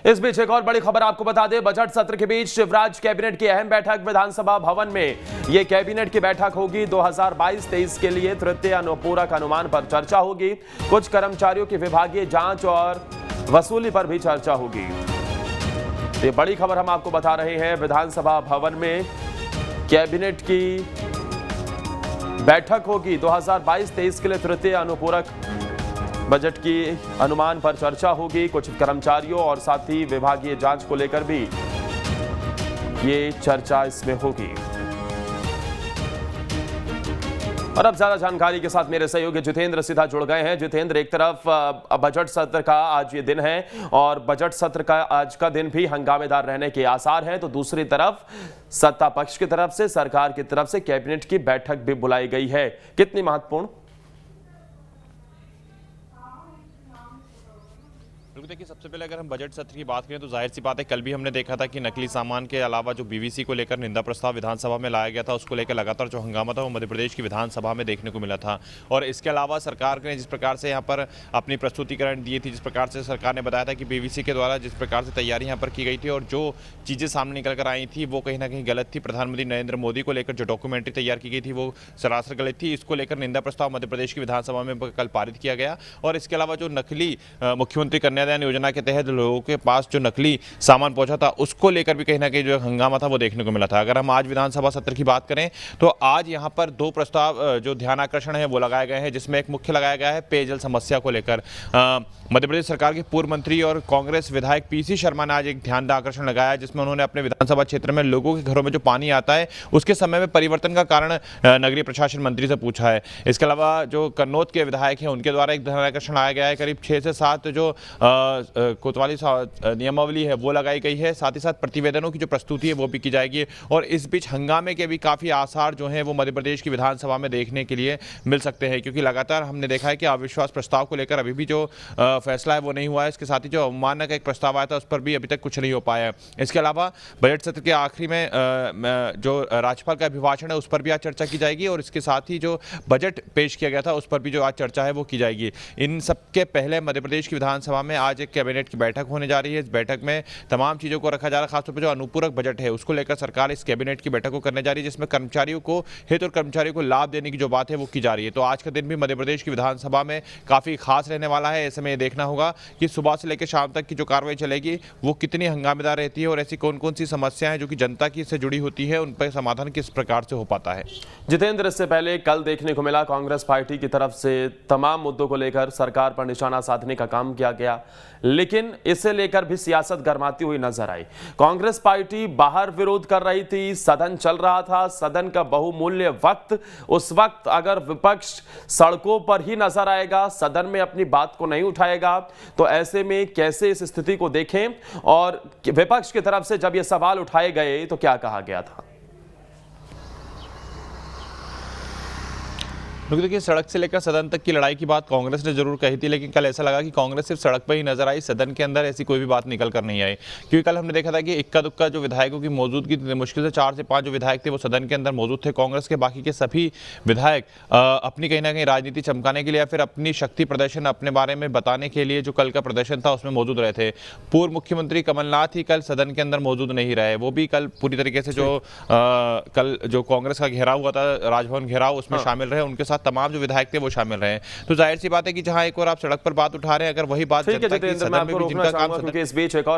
इस बीच एक और बड़ी खबर आपको बता दें, बजट सत्र के बीच शिवराज कैबिनेट की अहम बैठक विधानसभा भवन में। यह कैबिनेट की बैठक होगी। 2022-23 के लिए तृतीय अनुपूरक अनुमान पर चर्चा होगी। कुछ कर्मचारियों की विभागीय जांच और वसूली पर भी चर्चा होगी। ये बड़ी खबर हम आपको बता रहे हैं। विधानसभा भवन में कैबिनेट की बैठक होगी। 2022-23 के लिए तृतीय अनुपूरक बजट की अनुमान पर चर्चा होगी। कुछ कर्मचारियों और साथ ही विभागीय जांच को लेकर भी ये चर्चा इसमें होगी। और अब ज्यादा जानकारी के साथ मेरे सहयोगी जितेंद्र सीधा जुड़ गए हैं। जितेंद्र, एक तरफ बजट सत्र का आज ये दिन है और बजट सत्र का आज का दिन भी हंगामेदार रहने के आसार हैं, तो दूसरी तरफ सत्ता पक्ष की तरफ से, सरकार की तरफ से कैबिनेट की बैठक भी बुलाई गई है। कितनी महत्वपूर्ण? बिल्कुल, देखिए सबसे पहले अगर हम बजट सत्र की बात करें तो जाहिर सी बात है, कल भी हमने देखा था कि नकली सामान के अलावा जो बीवीसी को लेकर निंदा प्रस्ताव विधानसभा में लाया गया था, उसको लेकर लगातार जो हंगामा था वो मध्य प्रदेश की विधानसभा में देखने को मिला था। और इसके अलावा सरकार ने जिस प्रकार से यहाँ पर अपनी प्रस्तुतिकरण दी थी, जिस प्रकार से सरकार ने बताया था कि बीवीसी के द्वारा जिस प्रकार से तैयारी यहाँ पर की गई थी और जो चीज़ें सामने निकल कर आई थी वो कहीं ना कहीं गलत थी। प्रधानमंत्री नरेंद्र मोदी को लेकर जो डॉक्यूमेंट्री तैयार की गई थी वो सरासर गलत थी। इसको लेकर निंदा प्रस्ताव मध्य प्रदेश की विधानसभा में कल पारित किया गया। और इसके अलावा जो नकली मुख्यमंत्री कन्यादान योजना के तहत लोगों के पास जो नकली सामान पहुंचा था, उसको लेकर भी कहीं ना कहीं जो हंगामा था वो देखने को मिला था। अगर हम आज विधानसभा सत्र की बात करें तो आज यहां पर दो प्रस्ताव जो ध्यान आकर्षण है वो लगाए गए हैं, जिसमें एक मुख्य लगाया गया है पेयजल समस्या को लेकर। मध्य प्रदेश सरकार के पूर्व मंत्री और कांग्रेस विधायक पीसी शर्मा ने आज एक ध्यान आकर्षण लगाया, जिसमें उन्होंने अपने विधानसभा क्षेत्र में लोगों के घरों में जो पानी आता है उसके समय में परिवर्तन का कारण नगरीय प्रशासन मंत्री से पूछा है। इसके अलावा जो कन्नौज के विधायक हैं उनके द्वारा एक ध्यान आकर्षण लाया गया है। करीब 6 से 7 जो कोतवाली नियमावली है वो लगाई गई है। साथ ही साथ प्रतिवेदनों की जो प्रस्तुति है वो भी की जाएगी। और इस बीच हंगामे के भी काफ़ी आसार जो हैं वो मध्य प्रदेश की विधानसभा में देखने के लिए मिल सकते हैं, क्योंकि लगातार हमने देखा है कि अविश्वास प्रस्ताव को लेकर अभी भी जो फैसला है वो नहीं हुआ है। इसके साथ ही जो अवमानना का एक प्रस्ताव आया था उस पर भी अभी तक कुछ नहीं हो पाया है। इसके अलावा बजट सत्र के आखिरी में जो राज्यपाल का अभिभाषण है उस पर भी आज चर्चा की जाएगी और इसके साथ ही जो बजट पेश किया गया था उस पर भी जो आज चर्चा है वो की जाएगी। इन सबके पहले मध्य प्रदेश की विधानसभा में आज एक कैबिनेट की बैठक होने जा रही है। इस बैठक में तमाम चीज़ों को रखा जा रहा है। खासतौर पर जो अनुपूरक बजट है उसको लेकर सरकार इस कैबिनेट की बैठक को करने जा रही है, जिसमें कर्मचारियों को हित और कर्मचारियों को लाभ देने की जो बात है वो की जा रही है। तो आज का दिन भी मध्य प्रदेश की विधानसभा में काफ़ी खास रहने वाला है। ऐसे में ये देखना होगा कि सुबह से लेकर शाम तक की जो कार्रवाई चलेगी वो कितनी हंगामेदार रहती है और ऐसी कौन कौन सी समस्याएं हैं जो कि जनता की इससे जुड़ी होती है, उन पर समाधान किस प्रकार से हो पाता है। जितेंद्र, इससे पहले कल देखने को मिला कांग्रेस पार्टी की तरफ से तमाम मुद्दों को लेकर सरकार पर निशाना साधने का काम किया गया, लेकिन इसे लेकर भी सियासत गरमाती हुई नजर आई। कांग्रेस पार्टी बाहर विरोध कर रही थी, सदन चल रहा था, सदन का बहुमूल्य वक्त, उस वक्त अगर विपक्ष सड़कों पर ही नजर आएगा, सदन में अपनी बात को नहीं उठाएगा, तो ऐसे में कैसे इस स्थिति को देखें? और विपक्ष की तरफ से जब ये सवाल उठाए गए तो क्या कहा गया था? देखिए, सड़क से लेकर सदन तक की लड़ाई की बात कांग्रेस ने जरूर कही थी, लेकिन कल ऐसा लगा कि कांग्रेस सिर्फ सड़क पर ही नजर आई, सदन के अंदर ऐसी कोई भी बात निकल कर नहीं आई। क्योंकि कल हमने देखा था कि इक्का दुक्का जो विधायकों की मौजूदगी थी, मुश्किल से 4 से 5 जो विधायक थे वो सदन के अंदर मौजूद थे। कांग्रेस के बाकी के सभी विधायक अपनी कहीं ना कहीं राजनीति चमकाने के लिए या फिर अपनी शक्ति प्रदर्शन अपने बारे में बताने के लिए जो कल का प्रदर्शन था उसमें मौजूद रहे थे। पूर्व मुख्यमंत्री कमलनाथ ही कल सदन के अंदर मौजूद नहीं रहे, वो भी कल पूरी तरीके से जो कल जो कांग्रेस का घेराव हुआ था, राजभवन घेराव, उसमें शामिल रहे। उनके साथ तमाम जो विधायक वो शामिल रहे। तो जाहिर सी बात है कि जहां एक और आप सड़क पर बात उठा रहे हैं, अगर वही बात जनता की सदन में भी जिनका काम इस बीच एक और